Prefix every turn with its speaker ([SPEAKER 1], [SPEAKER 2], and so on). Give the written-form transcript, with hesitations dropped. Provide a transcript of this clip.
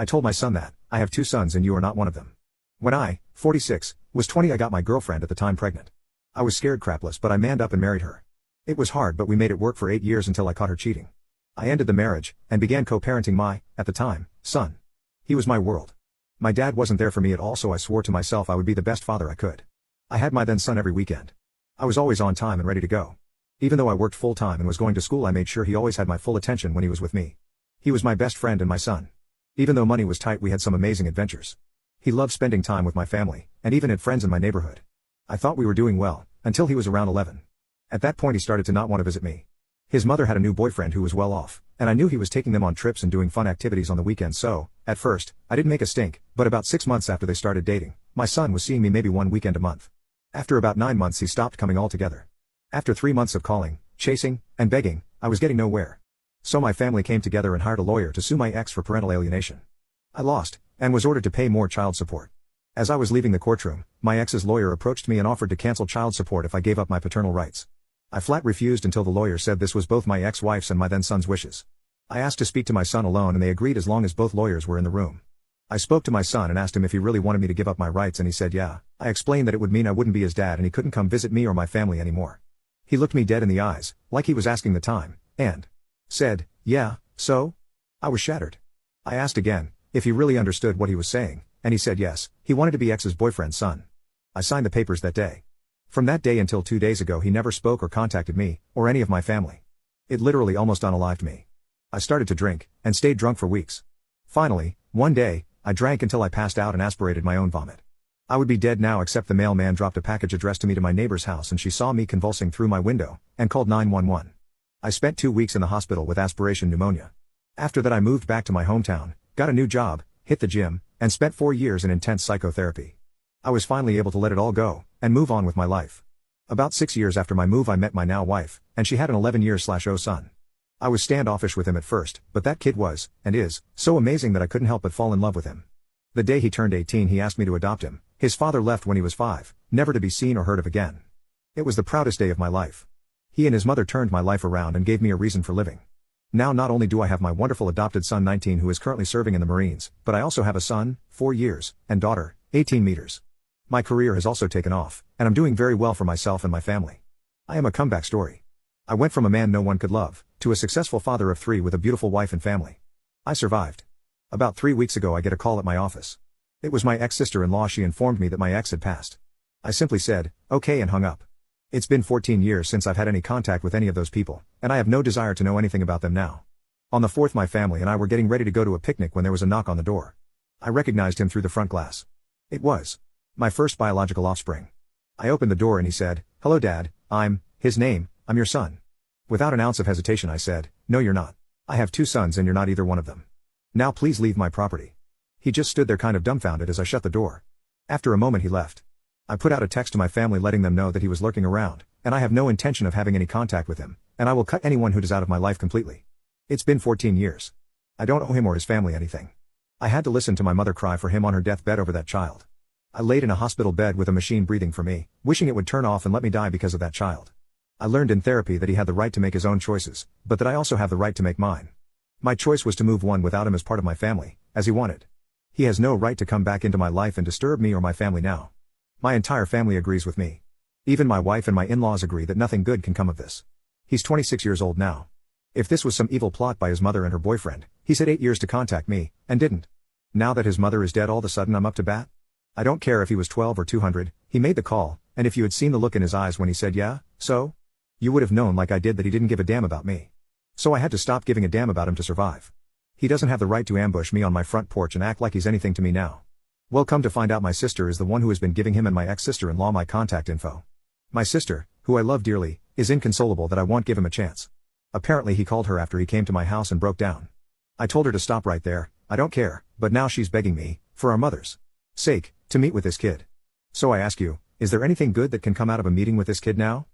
[SPEAKER 1] I told my son that, I have two sons and you are not one of them. When I, 46, was 20 I got my girlfriend at the time pregnant. I was scared crapless but I manned up and married her. It was hard but we made it work for 8 years until I caught her cheating. I ended the marriage, and began co-parenting my, at the time, son. He was my world. My dad wasn't there for me at all, so I swore to myself I would be the best father I could. I had my then son every weekend. I was always on time and ready to go. Even though I worked full time and was going to school, I made sure he always had my full attention when he was with me. He was my best friend and my son. Even though money was tight, we had some amazing adventures. He loved spending time with my family, and even had friends in my neighborhood. I thought we were doing well, until he was around 11. At that point he started to not want to visit me. His mother had a new boyfriend who was well off, and I knew he was taking them on trips and doing fun activities on the weekends, so, at first, I didn't make a stink, but about 6 months after they started dating, my son was seeing me maybe one weekend a month. After about 9 months he stopped coming altogether. After 3 months of calling, chasing, and begging, I was getting nowhere. So my family came together and hired a lawyer to sue my ex for parental alienation. I lost, and was ordered to pay more child support. As I was leaving the courtroom, my ex's lawyer approached me and offered to cancel child support if I gave up my paternal rights. I flat refused until the lawyer said this was both my ex-wife's and my then son's wishes. I asked to speak to my son alone and they agreed as long as both lawyers were in the room. I spoke to my son and asked him if he really wanted me to give up my rights, and he said yeah. I explained that it would mean I wouldn't be his dad and he couldn't come visit me or my family anymore. He looked me dead in the eyes, like he was asking the time, and said, yeah, so? I was shattered. I asked again, if he really understood what he was saying, and he said yes, he wanted to be ex's boyfriend's son. I signed the papers that day. From that day until 2 days ago he never spoke or contacted me, or any of my family. It literally almost unalived me. I started to drink, and stayed drunk for weeks. Finally, one day, I drank until I passed out and aspirated my own vomit. I would be dead now except the mailman dropped a package addressed to me to my neighbor's house and she saw me convulsing through my window, and called 911. I spent 2 weeks in the hospital with aspiration pneumonia. After that I moved back to my hometown, got a new job, hit the gym, and spent 4 years in intense psychotherapy. I was finally able to let it all go, and move on with my life. About 6 years after my move I met my now wife, and she had an 11-year-old son. I was standoffish with him at first, but that kid was, and is, so amazing that I couldn't help but fall in love with him. The day he turned 18 he asked me to adopt him. His father left when he was 5, never to be seen or heard of again. It was the proudest day of my life. He and his mother turned my life around and gave me a reason for living. Now not only do I have my wonderful adopted son 19 who is currently serving in the Marines, but I also have a son, 4 years, and daughter, 18 meters. My career has also taken off, and I'm doing very well for myself and my family. I am a comeback story. I went from a man no one could love, to a successful father of 3 with a beautiful wife and family. I survived. About 3 weeks ago I get a call at my office. It was my ex-sister-in-law. She informed me that my ex had passed. I simply said, okay, and hung up. It's been 14 years since I've had any contact with any of those people, and I have no desire to know anything about them now. On the 4th my family and I were getting ready to go to a picnic when there was a knock on the door. I recognized him through the front glass. It was my first biological offspring. I opened the door and he said, hello Dad, I'm your son. Without an ounce of hesitation I said, no you're not. I have 2 sons and you're not either one of them. Now please leave my property. He just stood there kind of dumbfounded as I shut the door. After a moment he left. I put out a text to my family letting them know that he was lurking around, and I have no intention of having any contact with him, and I will cut anyone who does out of my life completely. It's been 14 years. I don't owe him or his family anything. I had to listen to my mother cry for him on her deathbed over that child. I laid in a hospital bed with a machine breathing for me, wishing it would turn off and let me die because of that child. I learned in therapy that he had the right to make his own choices, but that I also have the right to make mine. My choice was to move on without him as part of my family, as he wanted. He has no right to come back into my life and disturb me or my family now. My entire family agrees with me. Even my wife and my in-laws agree that nothing good can come of this. He's 26 years old now. If this was some evil plot by his mother and her boyfriend, he said 8 years to contact me, and didn't. Now that his mother is dead all of a sudden I'm up to bat? I don't care if he was 12 or 200, he made the call, and if you had seen the look in his eyes when he said yeah, so? You would have known like I did that he didn't give a damn about me. So I had to stop giving a damn about him to survive. He doesn't have the right to ambush me on my front porch and act like he's anything to me now. Well, come to find out my sister is the one who has been giving him and my ex-sister-in-law my contact info. My sister, who I love dearly, is inconsolable that I won't give him a chance. Apparently he called her after he came to my house and broke down. I told her to stop right there, I don't care, but now she's begging me, for our mother's sake, to meet with this kid. So I ask you, is there anything good that can come out of a meeting with this kid now?